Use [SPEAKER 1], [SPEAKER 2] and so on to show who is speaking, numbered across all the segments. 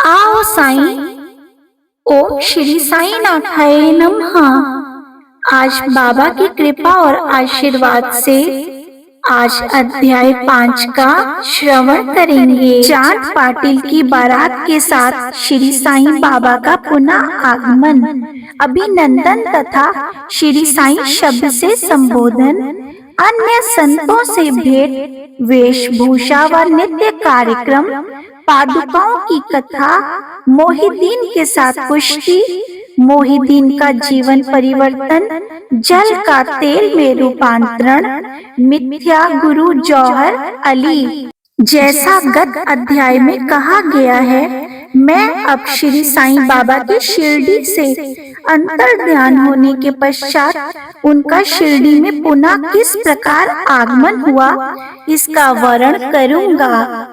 [SPEAKER 1] आओ साईं। ओम श्री साईं नाथाय नमः। आज बाबा की कृपा और आशीर्वाद से आज अध्याय 5 का श्रवण करेंगे। चांद पाटिल की बारात के साथ श्री साईं बाबा का पुनः आगमन, अभिनंदन तथा श्री साईं शब्द से संबोधन, अन्य संतों से भेंट, वेशभूषा व नित्य कार्यक्रम, पादुकाओं की कथा, मोहिदीन के साथ कुश्ती, मोहिदीन का जीवन परिवर्तन, जल का तेल में रूपांतरण, मिथ्या गुरु जौहर अली। जैसा गत अध्याय में कहा गया है, मैं अब श्री साईं बाबा के शिरडी से अंतर ध्यान होने के पश्चात उनका शिरडी में पुनः किस प्रकार आगमन हुआ, इसका वर्णन करूंगा।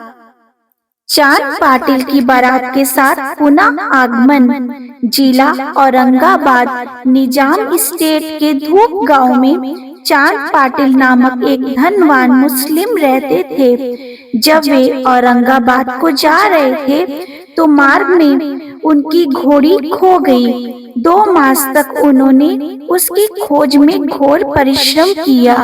[SPEAKER 1] चांद पाटिल की बारात के साथ पुनः आगमन। जिला औरंगाबाद निजाम स्टेट के धूप गांव में चांद पाटिल नामक एक धनवान मुस्लिम रहते थे। जब वे औरंगाबाद को जा रहे थे तो मार्ग में उनकी घोड़ी खो गई। 2 मास तक उन्होंने उसकी खोज में घोर परिश्रम किया,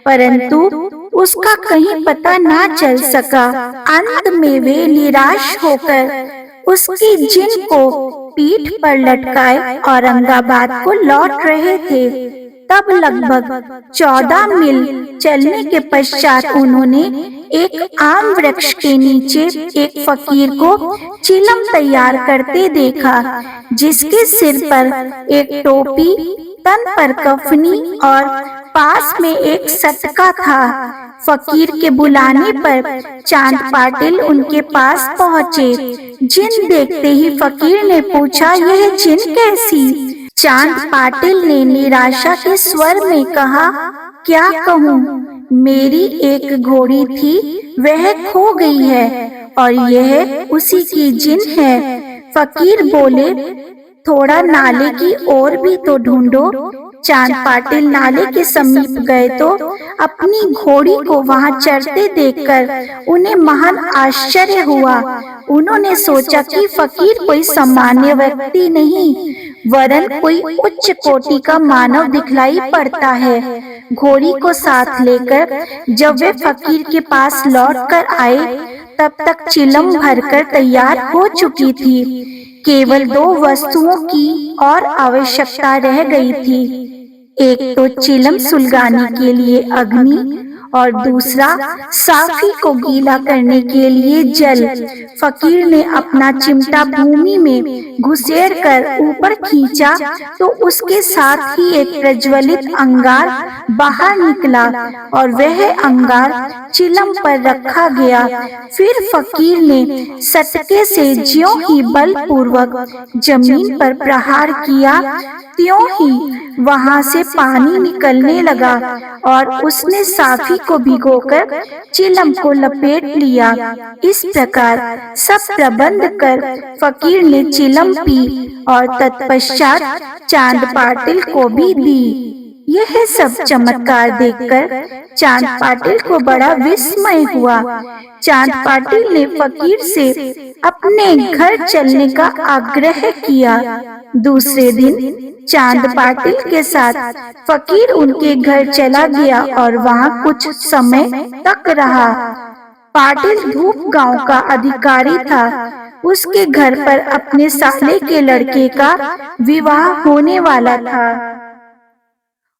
[SPEAKER 1] परंतु उसका कहीं पता ना चल सका। अंत में वे निराश होकर उसकी जिन को पीठ पर लटकाए औरंगाबाद को लौट रहे थे। तब लगभग 14 मील चलने के पश्चात उन्होंने एक आम वृक्ष के नीचे एक फकीर को चिलम तैयार करते देखा, जिसके सिर पर एक टोपी, तन पर कफनी और पास में एक सटका था। फकीर के बुलाने पर चांद पाटिल उनके पास पहुँचे। जिन देखते ही फकीर ने पूछा, यह जिन कैसी? चांद पाटिल ने निराशा के स्वर में कहा, क्या कहूँ, मेरी एक घोड़ी थी, वह खो गई है और यह उसी की जिन है। फकीर बोले, थोड़ा नाले की ओर भी तो ढूंढो। चांद पाटिल नाले के समीप गए तो अपनी घोड़ी को वहां चरते देखकर उन्हें महान आश्चर्य हुआ। उन्होंने सोचा कि फकीर कोई सामान्य व्यक्ति नहीं, वरन कोई उच्च कोटि का मानव दिखलाई पड़ता है। घोड़ी को साथ लेकर जब वे फकीर के पास लौट कर आए, तब तक चिलम भरकर तैयार हो चुकी थी। केवल 2 वस्तुओं की और आवश्यकता रह गई थी, एक तो चिलम सुलगाने के लिए अग्नि और दूसरा साफी को गीला करने के लिए जल। फकीर ने अपना चिमटा भूमि में घुसेड़ कर ऊपर खींचा तो उसके साथ ही एक प्रज्वलित अंगार बाहर निकला और वह अंगार चिलम पर रखा गया। फिर फकीर ने सटके से ज्यों ही बलपूर्वक जमीन पर प्रहार किया, त्यों ही वहां से पानी निकलने लगा और उसने साफी को भिगोकर चिलम को लपेट लिया। इस प्रकार सब प्रबंध कर फकीर ने चिलम पी और तत्पश्चात चांद पाटिल को भी दी। यह सब चमत्कार देखकर चांद पाटिल को बड़ा विस्मय हुआ। चांद पाटिल ने फकीर से अपने घर चलने का आग्रह किया। दूसरे दिन चांद पाटिल के साथ फकीर उनके घर चला गया और वहां कुछ समय तक रहा। पाटिल धूप गांव का अधिकारी था। उसके घर पर अपने साले के लड़के का विवाह होने वाला था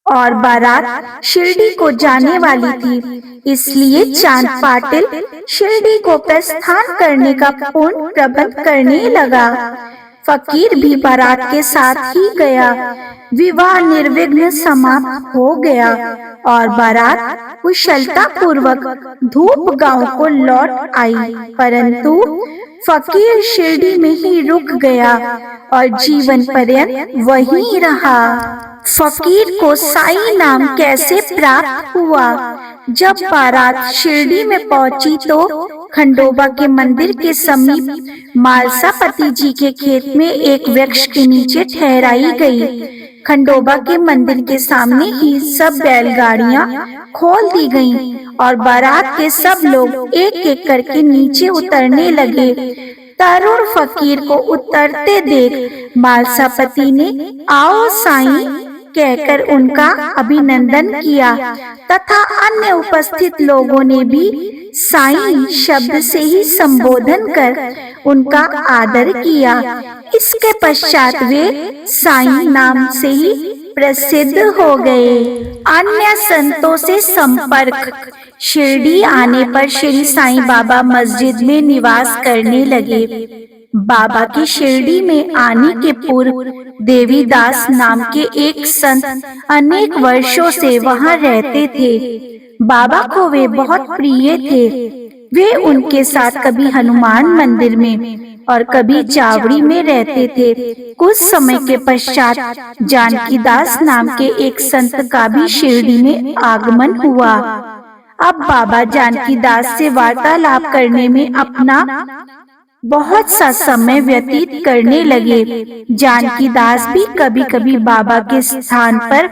[SPEAKER 1] और बारात शिरडी को जाने वाली थी। इसलिए चांद पाटिल शिरडी को प्रस्थान करने का पूर्ण प्रबंध करने लगा। फकीर भी बारात के साथ ही गया। विवाह निर्विघ्न समाप्त हो गया और बारात कुशलता पूर्वक धूप गांव को लौट आई, परंतु फकीर शिरडी में ही रुक गया और जीवन पर्यंत वहीं रहा। फकीर को साई नाम कैसे प्राप्त हुआ? जब बारात शिरडी में पहुंची तो खंडोबा के मंदिर के समीप मालसापति जी के खेत में एक वृक्ष के नीचे ठहराई गई। खंडोबा के मंदिर के सामने ही सब बैलगाड़ियां खोल दी गईं और बारात के सब लोग एक एक करके नीचे उतरने लगे। तरुण फकीर को उतरते देख मालसापति ने आओ साईं कहकर उनका अभिनंदन किया तथा अन्य उपस्थित लोगों ने भी साईं शब्द से ही संबोधन कर उनका आदर किया। इसके पश्चात वे साईं नाम से ही प्रसिद्ध हो गए। अन्य संतों से संपर्क। शिरडी आने पर श्री साईं बाबा मस्जिद में निवास करने लगे। बाबा के शिरडी में आने के पूर्व देवीदास नाम के एक संत अनेक वर्षों से वहां रहते थे। बाबा को वे बहुत प्रिय थे। वे उनके साथ कभी हनुमान मंदिर में और कभी चावड़ी में रहते थे। कुछ समय के पश्चात जानकीदास नाम के एक संत का भी शिरडी में आगमन हुआ। अब बाबा जानकीदास से वार्तालाप करने में अपना बहुत सा समय व्यतीत करने लगे। जानकीदास भी कभी कभी बाबा के स्थान पर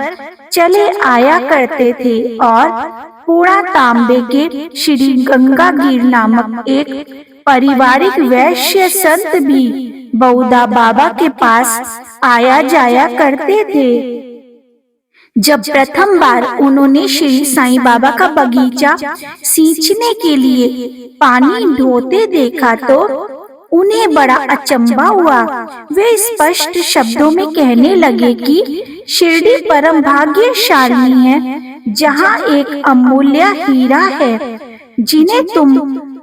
[SPEAKER 1] चले आया करते थे और पूरा तांबे के श्री गंगागीर नामक एक पारिवारिक वैश्य संत भी बहुधा बाबा के पास आया जाया करते थे। जब प्रथम बार उन्होंने श्री साईं बाबा का बगीचा सींचने के लिए पानी ढोते देखा तो उन्हें बड़ा अचंभा हुआ। वे स्पष्ट शब्दों में कहने लगे कि शिरडी परम भाग्यशाली है, जहाँ एक अमूल्य हीरा है। जिन्हें तुम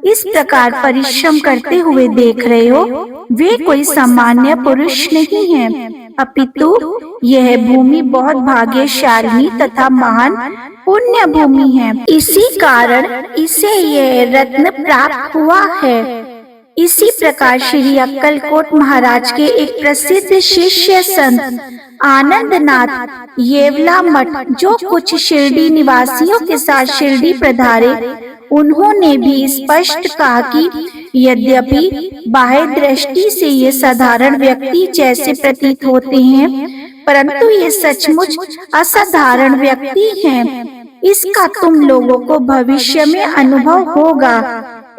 [SPEAKER 1] इस प्रकार परिश्रम करते हुए देख रहे हो, वे कोई सामान्य पुरुष नहीं है, अपितु यह भूमि बहुत भाग्यशाली तथा महान पुण्य भूमि है। इसी कारण इसे यह रत्न प्राप्त हुआ है। इसी प्रकार श्री अक्कलकोट महाराज के एक प्रसिद्ध शिष्य संत आनंदनाथ येवला मठ, जो कुछ शिरडी निवासियों के साथ शिरडी पधारे, उन्होंने भी स्पष्ट कहा कि यद्यपि बाह्य दृष्टि से ये साधारण व्यक्ति जैसे प्रतीत होते हैं, परंतु ये सचमुच असाधारण व्यक्ति हैं। इसका तुम लोगों को भविष्य में अनुभव होगा।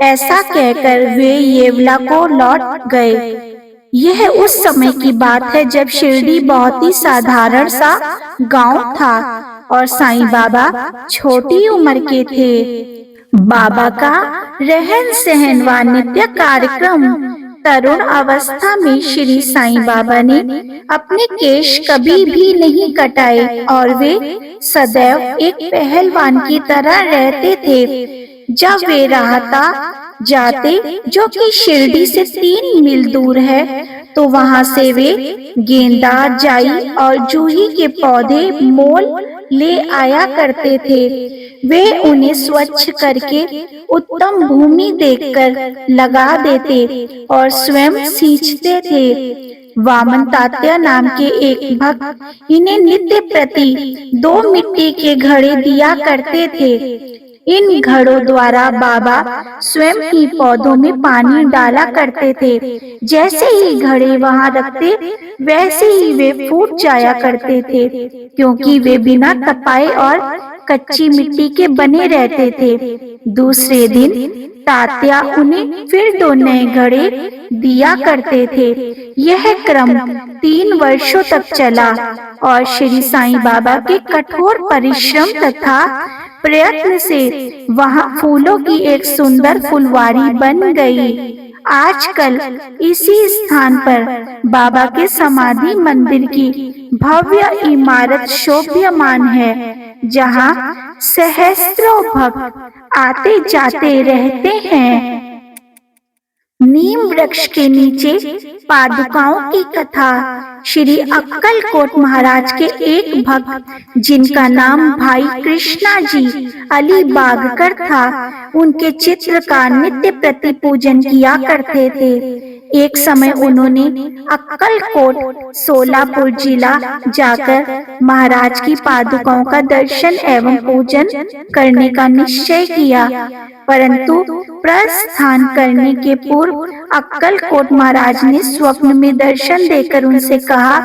[SPEAKER 1] ऐसा कहकर वे येवला को लौट गए। यह उस समय की बात है जब शिरडी बहुत ही साधारण सा गांव था और साईं बाबा छोटी उम्र के थे। बाबा का रहन सहन व नित्य कार्यक्रम। तरुण अवस्था में श्री साईं बाबा ने अपने केश कभी भी नहीं कटाए और वे सदैव एक पहलवान की तरह रहते थे। जब वे राहता जाते, जो कि शिरडी से 3 मील दूर है, तो वहां से वे गेंदा, जाई और जूही के पौधे मोल ले आया करते थे। वे उन्हें स्वच्छ करके उत्तम भूमि देखकर लगा देते और स्वयं सींचते थे। वामन तात्या नाम के एक भक्त इन्हें नित्य प्रति 2 मिट्टी के घड़े दिया करते थे। इन घड़ों द्वारा बाबा स्वयं ही पौधों में पानी डाला करते थे। जैसे ही घड़े वहां रखते, वैसे ही वे फूट जाया करते थे, क्योंकि वे बिना तपाए और कच्ची मिट्टी के बने रहते थे। दूसरे दिन तात्या उन्हें फिर 2 नए घड़े दिया करते थे। यह क्रम 3 वर्षों तक चला और श्री साईं बाबा के कठोर परिश्रम तथा प्रयत्न से वहां फूलों की एक सुंदर फुलवारी बन गई। आजकल इसी स्थान पर बाबा के समाधि मंदिर की भव्य इमारत शोभ्यमान है, जहां सहस्त्रों भक्त आते जाते रहते हैं। नीम वृक्ष के नीचे पादुकाओं की कथा। श्री अक्कलकोट महाराज के एक भक्त, जिनका नाम भाई कृष्णा जी अलीबागकर था, उनके चित्र का नित्य प्रति पूजन किया करते थे। एक समय उन्होंने अक्कलकोट सोलापुर जिला जाकर महाराज की पादुकाओं का दर्शन एवं पूजन करने का निश्चय किया, परंतु प्रस्थान करने के पूर्व अक्कलकोट महाराज ने स्वप्न में दर्शन देकर उनसे कहा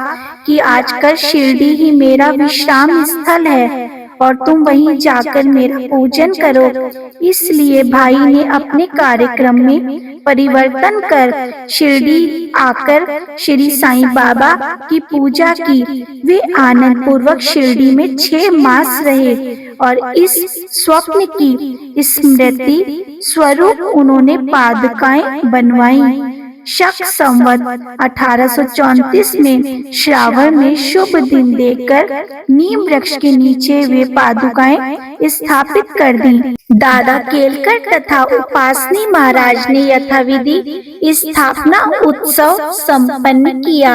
[SPEAKER 1] कि आजकल शिरडी ही मेरा विश्राम स्थल है और तुम वहीं जाकर मेरा पूजन करो। इसलिए भाई ने अपने कार्यक्रम में परिवर्तन कर शिरडी आकर श्री साईं बाबा की पूजा की। वे आनंद पूर्वक शिरडी में 6 मास रहे और इस स्वप्न की स्मृति स्वरूप उन्होंने पादुकाएं बनवाई। शक संवत 1834 में श्रावण में शुभ दिन देखकर नीम वृक्ष के नीचे वे पादुकाएं स्थापित कर दी। दादा केलकर तथा उपासनी महाराज ने यथाविधि स्थापना उत्सव संपन्न किया।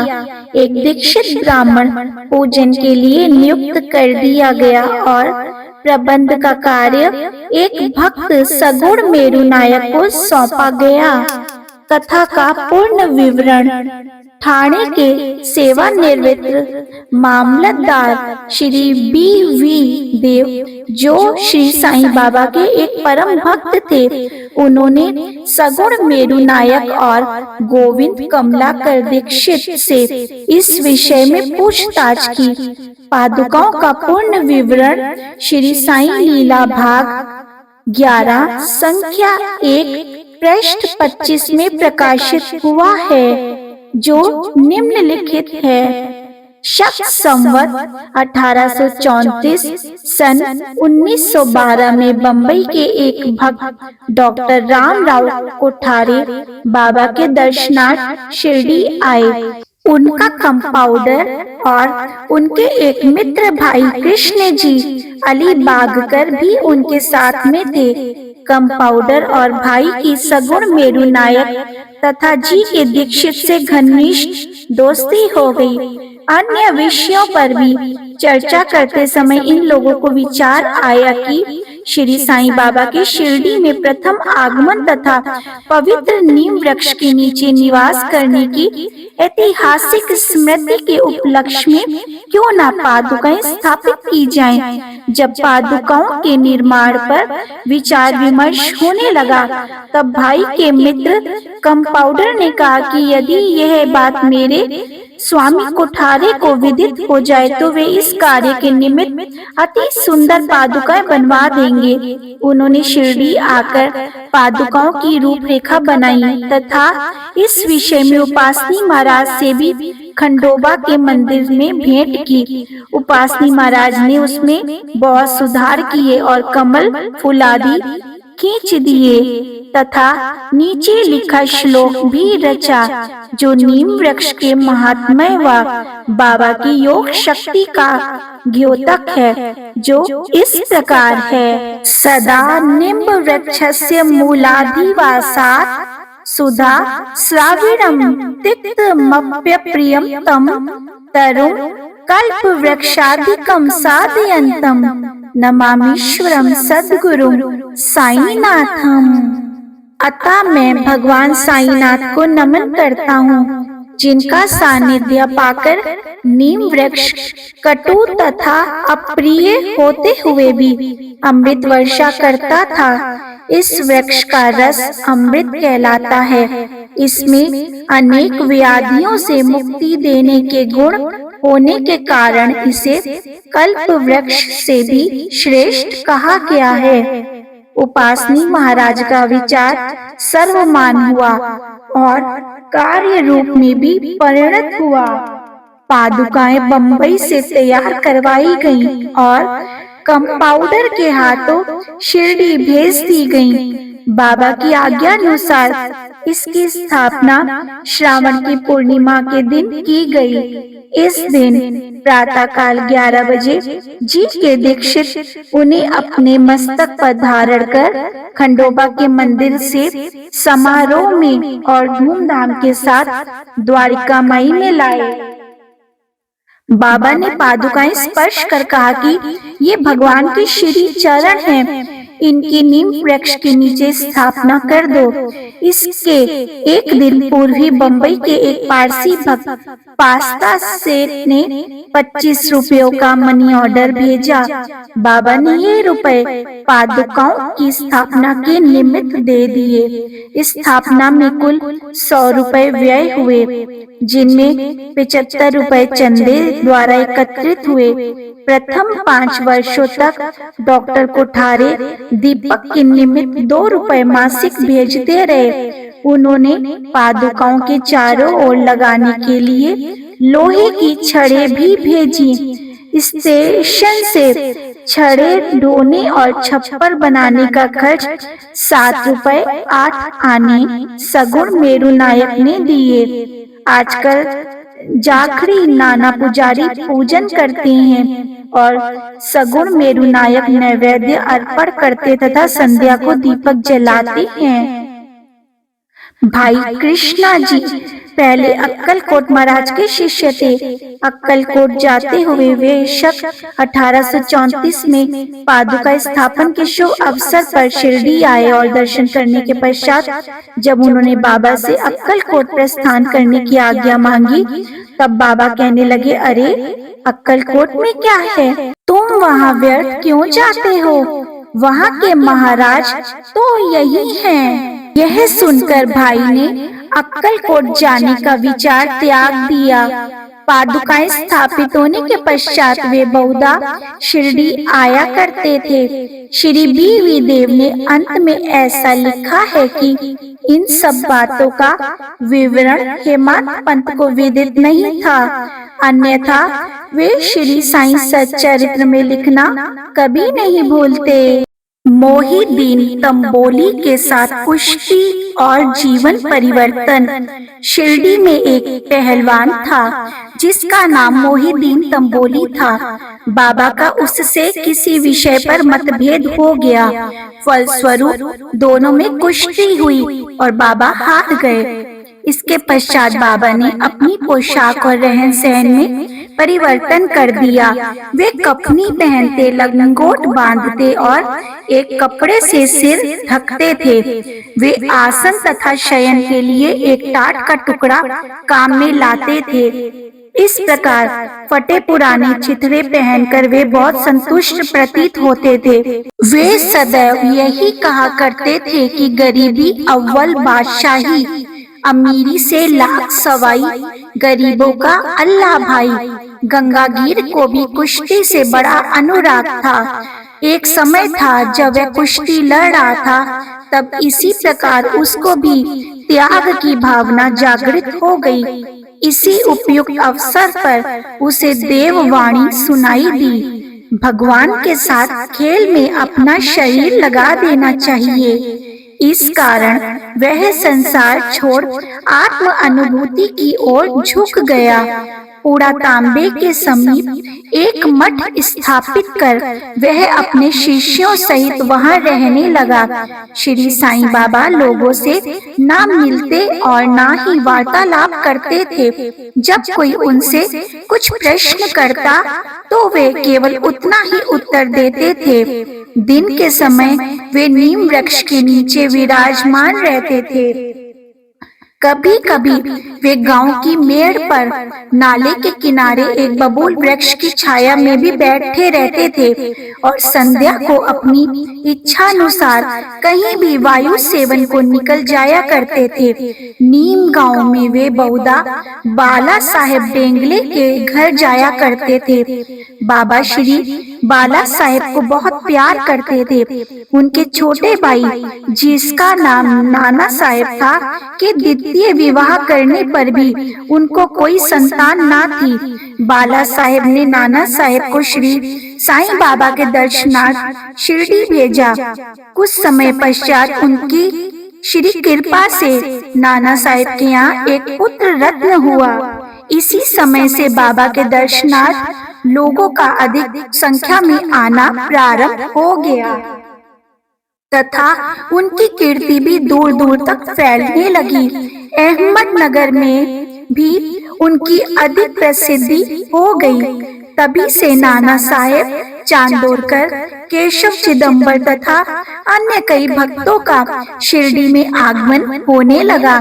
[SPEAKER 1] एक दीक्षित ब्राह्मण पूजन के लिए नियुक्त कर दिया गया और प्रबंध का कार्य एक भक्त सगुण मेरु नायक को सौंपा गया। कथा का पूर्ण विवरण। ठाणे के सेवानिवृत्त मामलतदार श्री B.V. देव, जो श्री साईं बाबा के एक परम भक्त थे, उन्होंने सगुण मेरु नायक और गोविंद कमलाकर दीक्षित से इस विषय में पूछताछ की। पादुकाओं का पूर्ण विवरण श्री साईं लीला भाग 11 संख्या 1 पृष्ठ 25 में प्रकाशित हुआ है, जो निम्नलिखित है। शक संवत 1834 सन 1912 में बंबई के एक भक्त डॉक्टर रामराव कोठारे बाबा के दर्शनार्थ शिरडी आए। उनका कंपाउंडर और उनके एक मित्र भाई कृष्ण जी अलीबागकर भी उनके साथ में थे। कंपाउंडर और भाई की सगुण मेरु नायक तथा जी के दीक्षित से घनिष्ठ दोस्ती हो गई। अन्य विषयों पर भी चर्चा करते समय इन लोगों को विचार आया कि श्री साईं बाबा के शिरडी में प्रथम आगमन तथा पवित्र नीम वृक्ष के नीचे निवास करने की ऐतिहासिक स्मृति के उपलक्ष्य में क्यों न पादुकाएं स्थापित की जाएं। जब पादुकाओं के निर्माण पर विचार विमर्श होने लगा, तब भाई के मित्र कंपाउंडर ने कहा कि यदि यह बात मेरे स्वामी कोठारे को विदित हो जाए तो वे इस कार्य के निमित्त अति सुंदर पादुकाएं बनवा देंगे। उन्होंने शिरडी आकर पादुकाओं की रूपरेखा बनाई तथा इस विषय में उपासनी महाराज से भी खंडोबा के मंदिर में भेंट की। उपासनी महाराज ने उसमें बहुत सुधार किए और कमल फूलादि खींच दिए तथा नीचे लिखा श्लोक भी रचा, जो नीम वृक्ष के महात्म्य व बाबा की योग शक्ति का द्योतक है, जो इस प्रकार है। सदा निम्ब वृक्षस्य मूलाधिवासात् सुधा श्राविणम तिक्तमप्य प्रियम तम तरुं कल्प वृक्षाधिकम साधयन्तम नमामीश्वरम सद्गुरुम साईनाथम। अतः मैं भगवान साईनाथ को नमन करता हूँ, जिनका सानिध्य पाकर नीम वृक्ष कटु तथा अप्रिय होते हुए भी अमृत वर्षा करता था। इस वृक्ष का रस अमृत कहलाता है। इसमें अनेक व्याधियों से मुक्ति देने के गुण होने के कारण इसे कल्प वृक्ष से भी श्रेष्ठ कहा गया है। उपासनी महाराज का विचार सर्वमान हुआ और कार्य रूप में भी परिणत हुआ। पादुकाएं बंबई से तैयार करवाई गईं और कंपाउंडर के हाथों शिरडी भेज दी गईं। बाबा की आज्ञा अनुसार इसकी स्थापना श्रावण की पूर्णिमा के दिन की गई। इस दिन प्रातः काल 11 बजे जी के दीक्षित उन्हें अपने मस्तक पर धारण कर खंडोबा के मंदिर से समारोह में और धूमधाम के साथ द्वारिका माई में लाए। बाबा ने पादुकाएं स्पर्श कर कहा कि ये भगवान के श्री चरण हैं। इनकी नीम वृक्ष के नीचे स्थापना कर दो। इसके एक दिन पूर्व ही बम्बई के एक पारसी भक्त पास्ता सेठ ने 25 रुपयों का मनी ऑर्डर भेजा। बाबा ने ये रुपए पादुकाओं की स्थापना के निमित्त दे दिए। स्थापना में कुल 100 रुपए व्यय हुए, जिनमें 75 रुपए चंदे द्वारा एकत्रित हुए। प्रथम 5 वर्षों तक डॉक्टर कोठारे दीपक के निमित्त 2 रुपए मासिक भेजते रहे। उन्होंने पादुकाओं के चारों ओर लगाने के लिए लोहे की छड़ें भी भेजी। स्टेशन से छड़ें ढोने और छप्पर बनाने का खर्च 7 रुपए 8 आने सगुण मेरू नायक ने दिए। आजकल जाखड़ी नाना पुजारी पूजन करते हैं और सगुण मेरू नायक नैवेद्य अर्पण करते तथा संध्या को दीपक जलाते हैं। भाई कृष्णा जी पहले अक्कलकोट महाराज के शिष्य थे। अक्कलकोट जाते हुए वे शक 1834 में पादुका स्थापन के शुभ अवसर पर शिरडी आए और दर्शन करने के पश्चात जब उन्होंने बाबा से अक्कलकोट प्रस्थान करने की आज्ञा मांगी, तब बाबा कहने लगे, अरे अक्कलकोट में क्या है, तुम वहाँ व्यर्थ क्यों जाते हो? वहाँ के महाराज तो यही हैं। यह सुनकर भाई ने अक्कलकोट जाने का विचार त्याग दिया। पादुकाएं स्थापित होने के पश्चात वे बहुधा शिरडी आया करते थे। श्री बी.वी. देव ने अंत में ऐसा लिखा है कि इन सब बातों का विवरण हेमंत पंत को विदित नहीं था, अन्यथा वे श्री साईं सच्चरित्र में लिखना कभी नहीं भूलते। मोहिदीन तंबोली के साथ कुश्ती और जीवन परिवर्तन। शिरडी में एक पहलवान था जिसका नाम मोहिदीन तंबोली था। बाबा का उससे किसी विषय पर मतभेद हो गया। फलस्वरूप दोनों में कुश्ती हुई और बाबा हार गए। इसके पश्चात बाबा ने अपनी पोशाक और रहन सहन में परिवर्तन कर दिया। वे कफनी पहनते, लंगोट बांधते और एक कपड़े से सिर ढकते थे। वे आसन तथा शयन के लिए एक टाट का टुकड़ा काम में लाते थे। इस प्रकार फटे पुराने चिथड़े पहनकर वे बहुत संतुष्ट प्रतीत होते थे। वे सदैव यही कहा करते थे कि गरीबी अव्वल बादशाही, अमीरी से लाख सवाई, गरीबों का अल्लाह भाई। गंगागीर को भी कुश्ती से बड़ा अनुराग था। एक समय था जब वह कुश्ती लड़ रहा था, तब इसी प्रकार उसको भी त्याग की भावना जागृत हो गई। इसी उपयुक्त अवसर पर उसे देववाणी सुनाई दी, भगवान के साथ खेल में अपना शरीर लगा देना चाहिए। इस कारण वह संसार छोड़ आत्म अनुभूति की ओर झुक गया। पूरा तांबे के समीप एक मठ स्थापित कर वह अपने शिष्यों सहित वहां रहने लगा। श्री साईं बाबा लोगों से ना मिलते और ना ही वार्तालाप करते थे। जब कोई उनसे कुछ प्रश्न करता तो वे केवल उतना ही उत्तर देते थे। दिन के समय वे नीम वृक्ष के नीचे विराजमान रहते थे। कभी कभी वे गांव की मेड़ पर नाले के किनारे एक बबूल वृक्ष की छाया में भी बैठे रहते थे और संध्या को अपनी इच्छानुसार कहीं भी वायु सेवन को निकल जाया करते थे। नीम गांव में वे बहुधा बाला साहेब डेंगले के घर जाया करते थे। बाबा श्री बाला साहेब को बहुत प्यार करते थे। उनके छोटे भाई, जिसका नाम नाना साहेब था, के द्वितीय विवाह करने पर भी उनको कोई संतान ना थी। बाला साहेब ने नाना साहेब को श्री साईं बाबा के दर्शनार्थ शिरडी भेजा। कुछ समय पश्चात उनकी श्री कृपा से नाना साहेब के यहाँ एक पुत्र रत्न हुआ। इसी समय से बाबा के दर्शनार्थ लोगों का अधिक संख्या में आना प्रारंभ हो गया तथा उनकी कीर्ति भी दूर दूर तक फैलने लगी। अहमदनगर में भी उनकी अधिक प्रसिद्धि हो गई। तभी से नाना साहेब चांदोरकर, केशव चिदंबर तथा अन्य कई भक्तों का शिरडी में आगमन होने लगा।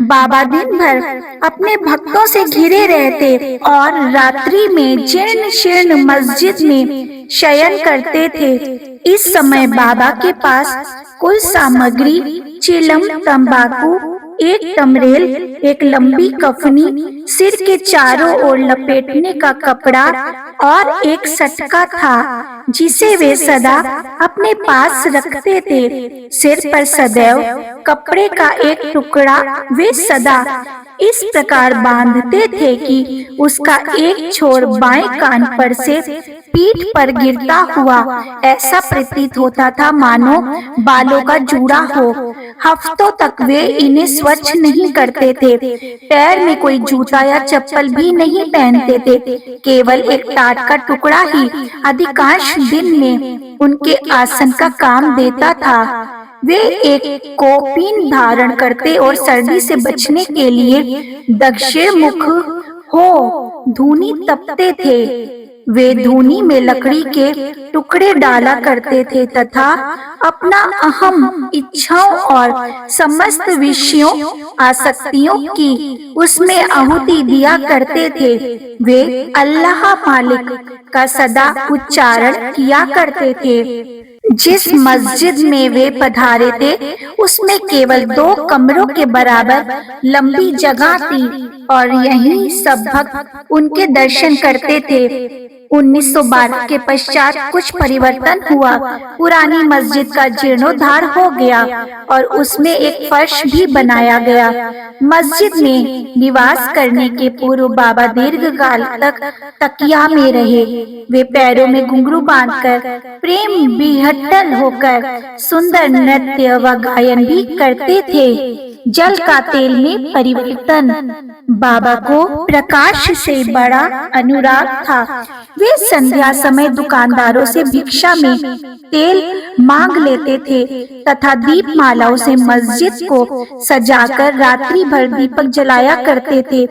[SPEAKER 1] बाबा दिन भर अपने भक्तों से घिरे रहते और रात्रि में जीर्ण शीर्ण मस्जिद में शयन करते थे। इस समय बाबा के पास कुल सामग्री चिलम, तंबाकू, एक टमरेल, एक लंबी कफनी, सिर के चारों ओर लपेटने का कपड़ा और एक सटका था जिसे वे सदा अपने पास रखते थे। सिर पर सदैव कपड़े का एक टुकड़ा वे सदा इस प्रकार बांधते थे कि उसका एक छोर बाएं कान पर से पीठ पर गिरता हुआ ऐसा प्रतीत होता था मानो बालों का जूड़ा हो। हफ्तों तक वे इन्हें स्वच्छ नहीं करते थे। पैर में कोई जूता या चप्पल भी नहीं पहनते थे। केवल एक टाट का टुकड़ा ही अधिकांश दिन में उनके आसन का काम देता था। वे एक कौपीन धारण करते और सर्दी से बचने के लिए दक्षिण मुख हो धूनी तपते थे। वे धूनी में लकड़ी के टुकड़े डाला करते थे तथा अपना अहम इच्छाओं और समस्त विषयों आसक्तियों की उसमें आहुति दिया करते थे। वे अल्लाह मालिक का सदा उच्चारण किया करते थे। जिस मस्जिद में वे पधारे थे उसमें केवल 2 कमरों के बराबर लंबी जगह थी और यहीं सब भक्त उनके दर्शन करते थे। 1912 के पश्चात कुछ परिवर्तन हुआ। पुरानी मस्जिद का जीर्णोद्धार हो गया और उसमें एक फर्श भी बनाया गया। मस्जिद में निवास करने के पूर्व बाबा दीर्घकाल तक तकिया में रहे। वे पैरों में घुंघरू बांधकर प्रेम विहट्टल होकर सुंदर नृत्य व गायन भी करते थे। जल का तेल में परिवर्तन। बाबा को प्रकाश से बड़ा अनुराग था। वे संध्या समय दुकानदारों से भिक्षा में तेल मांग लेते थे तथा दीप मालाओं से मस्जिद को सजाकर रात्रि भर दीपक जलाया करते थे।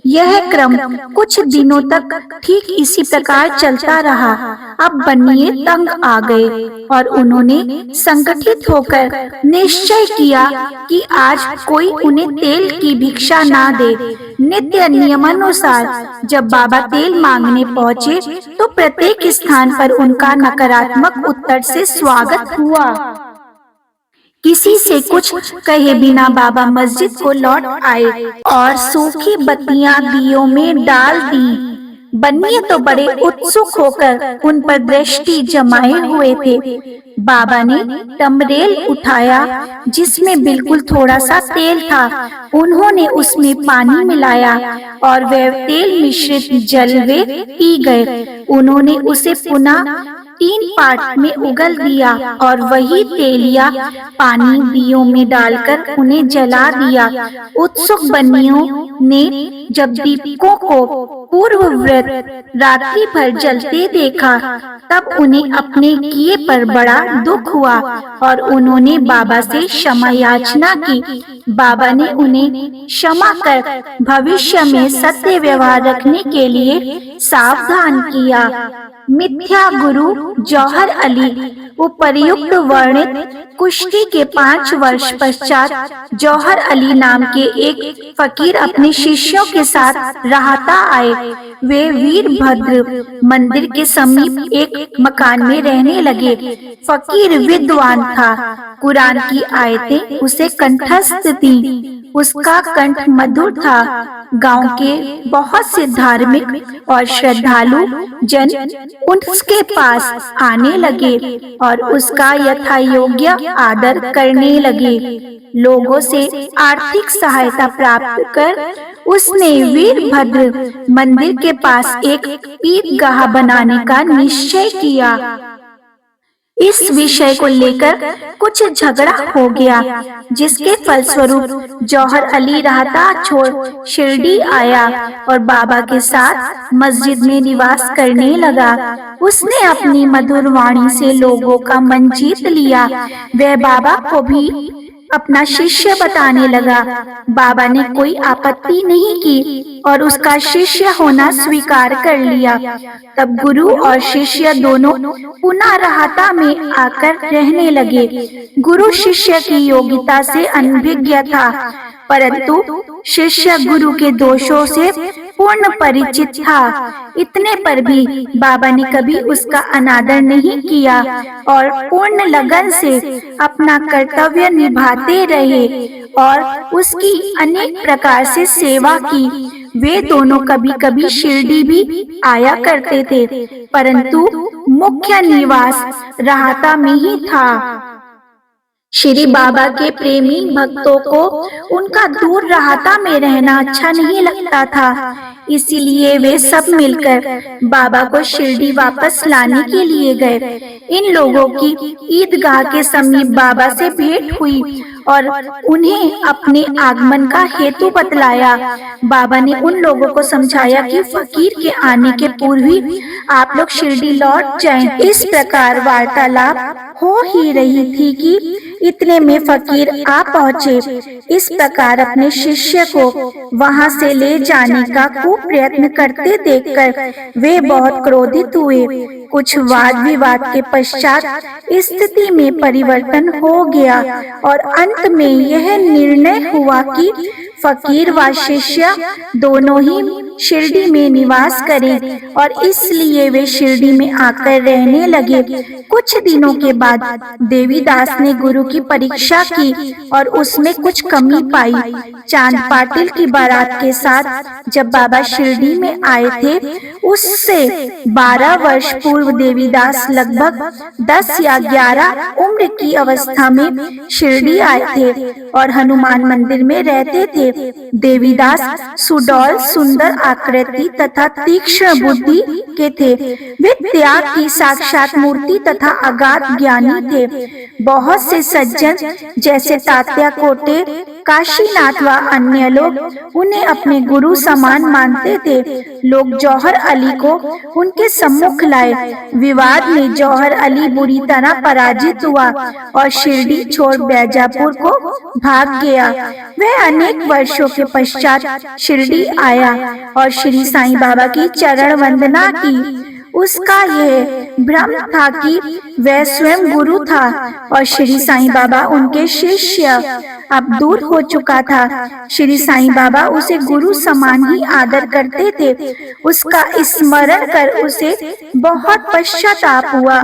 [SPEAKER 1] यह क्रम कुछ दिनों तक ठीक इसी प्रकार चलता रहा। अब बनिए तंग आ गए और उन्होंने संगठित होकर निश्चय किया कि आज कोई उन्हें तेल की भिक्षा ना दे। नित्य नियमानुसार जब बाबा तेल मांगने पहुँचे तो प्रत्येक स्थान पर उनका नकारात्मक उत्तर से स्वागत हुआ। किसी से कुछ कहे बिना बाबा मस्जिद को लौट आए और सूखी बत्तियां दियों में डाल दी। बनिए तो बड़े उत्सुक होकर उन पर दृष्टि जमाए हुए थे। बाबा ने टमरेल उठाया जिसमें बिल्कुल थोड़ा सा तेल था। उन्होंने उसमें पानी मिलाया और वह तेल मिश्रित जल वे पी गए। उन्होंने उसे पुनः 3 पार्ट में उगल दिया और वही तेलिया पानी दियों में डालकर उन्हें जला दिया। उत्सुक बनियों ने जब दीपकों को पूर्ववत रात्रि भर जलते देखा तब उन्हें अपने किए पर बड़ा दुख हुआ और उन्होंने बाबा से क्षमा याचना की। बाबा ने उन्हें क्षमा कर भविष्य में सत्य व्यवहार रखने के लिए सावधान किया। मिथ्या गुरु जौहर अली। उपर्युक्त वर्णित कुश्ती के 5 वर्ष पश्चात जौहर अली नाम के एक फकीर अपने शिष्यों के साथ राहता आए। वे वीरभद्र मंदिर के समीप एक मकान में रहने लगे। फकीर विद्वान था। कुरान की आयतें उसे कंठस्थ थीं। उसका कंठ मधुर था। गांव के बहुत से धार्मिक और श्रद्धालु जन उसके पास आने लगे और उसका यथायोग्य आदर करने लगे। लोगों से आर्थिक सहायता प्राप्त कर उसने वीरभद्र मंदिर के पास एक ईदगाह बनाने का निश्चय किया। इस विषय को लेकर कुछ झगड़ा हो गया जिसके फलस्वरूप जौहर अली राहता छोड़ शिरडी आया और बाबा के साथ मस्जिद में निवास करने लगा। उसने अपनी मधुर वाणी से लोगों का मन जीत लिया। वह बाबा को भी अपना शिष्य बताने लगा। बाबा ने कोई आपत्ति नहीं की और उसका शिष्य होना स्वीकार कर लिया। तब गुरु और शिष्य दोनों पुनः राहता में आकर रहने लगे। गुरु शिष्य की योग्यता से अनभिज्ञ था, परंतु शिष्य गुरु के दोषों से पूर्ण परिचित था। इतने पर भी बाबा ने कभी उसका अनादर नहीं किया और पूर्ण लगन से अपना कर्तव्य निभाते रहे और उसकी अनेक प्रकार से सेवा की। वे दोनों कभी कभी शिरडी भी आया करते थे, परंतु मुख्य निवास राहता में ही था। श्री बाबा के प्रेमी भक्तों को उनका दूर राहता में रहना अच्छा नहीं लगता था, इसीलिए वे सब मिलकर बाबा को शिरडी वापस लाने के लिए गए। इन लोगों की ईदगाह के समीप बाबा से भेंट हुई और उन्हें अपने आगमन का हेतु बतलाया। बाबा ने उन लोगों को समझाया कि फकीर के आने के पूर्व ही आप लोग शिरडी लौट जाएं। इस प्रकार वार्तालाप हो ही रही थी कि इतने में फकीर आ पहुँचे। इस प्रकार अपने शिष्य को वहां से ले जाने का खूब प्रयत्न करते देखकर वे बहुत क्रोधित हुए। कुछ वाद विवाद के पश्चात स्थिति में परिवर्तन हो गया और अंत में यह निर्णय हुआ कि फकीर व शिष्य दोनों ही शिरडी में निवास करें और इसलिए वे शिरडी में आकर रहने लगे। कुछ दिनों के बाद देवीदास ने गुरु की परीक्षा की और उसमें कुछ कमी पाई। चांद पाटिल की बारात के साथ जब बाबा शिरडी में आए थे, उससे 12 वर्ष पूर्व देवीदास लगभग 10 या 11 उम्र की अवस्था में शिरडी आए थे और हनुमान मंदिर में रहते थे। देवीदास सुडौल सुंदर आकृति तथा तीक्ष्ण बुद्धि के थे। वे त्याग की साक्षात मूर्ति तथा अगाध ज्ञानी थे। बहुत से सज्जन जैसे तात्या कोटे, काशीनाथ व अन्य लोग उन्हें अपने गुरु समान मानते थे। लोग जौहर अली को उनके सम्मुख लाए। विवाद में जौहर अली बुरी तरह पराजित हुआ और शिरडी छोड़ बैजापुर को भाग गया। वह अनेक वर्षों के पश्चात शिरडी आया और श्री साईं बाबा की चरण वंदना की। उसका यह भ्रम था कि वह स्वयं गुरु था और श्री साईं बाबा उनके शिष्य। अब दूर हो चुका था। श्री साईं बाबा उसे गुरु समान ही आदर करते थे। उसका स्मरण कर उसे बहुत पश्चाताप हुआ।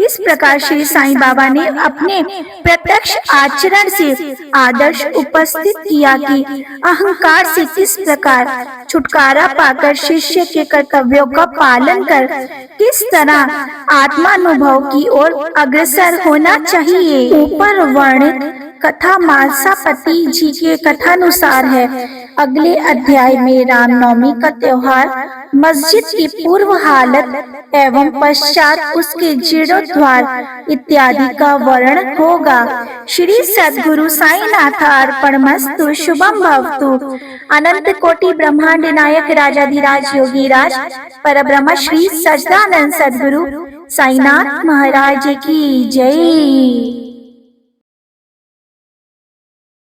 [SPEAKER 1] इस प्रकार श्री साईं बाबा ने अपने प्रत्यक्ष आचरण से आदर्श उपस्थित किया कि अहंकार से किस प्रकार छुटकारा पाकर शिष्य के कर्तव्यों का पालन कर किस तरह आत्मानुभव की ओर अग्रसर होना चाहिए। ऊपर वर्णित कथा मालसापति जी के कथानुसार है। अगले अध्याय में रामनवमी का त्योहार, मस्जिद की पूर्व हालत एवं पश्चात उसके जीर्णोद्धार इत्यादि का वर्णन होगा। श्री सद्गुरु साईनाथ अर्पणमस्तु। शुभम भवतु। अनंत कोटि ब्रह्मांड नायक राजाधिराज योगीराज परब्रह्म श्री सच्चिदानंद सद्गुरु साईनाथ महाराज की जय।